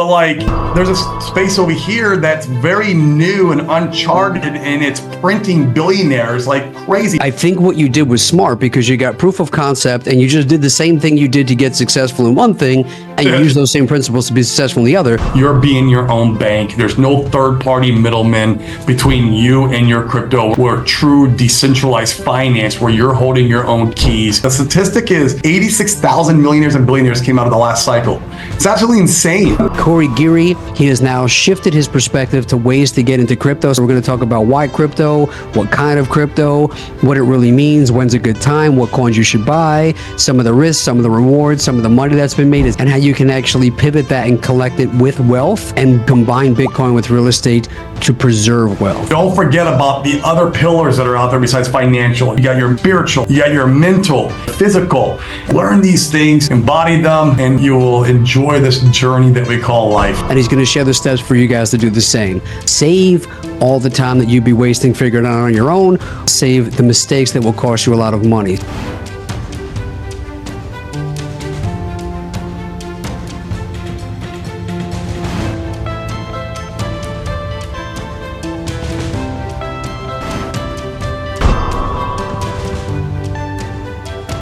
But like, there's a space over here that's very new and uncharted, and it's printing billionaires like crazy. I think what you did was smart because you got proof of concept and you just did the same thing you did to get successful in one thing, and you use those same principles to be successful in the other. You're being your own bank. There's no third-party middlemen between you and your crypto. We're true decentralized finance where you're holding your own keys. The statistic is 86,000 millionaires and billionaires came out of the last cycle. It's absolutely insane. Corey Geary, he has now shifted his perspective to ways to get into crypto. So we're going to talk about why crypto, what kind of crypto, what it really means, when's a good time, what coins you should buy, some of the risks, some of the rewards, some of the money that's been made, and how you can actually pivot that and collect it with wealth and combine Bitcoin with real estate to preserve wealth. Don't forget about the other pillars that are out there besides financial. You got your spiritual, you got your mental, physical. Learn these things, embody them, and you will enjoy this journey that we call life. And he's going to share the steps for you guys to do the same. Save all the time that you'd be wasting figuring it out on your own. Save the mistakes that will cost you a lot of money.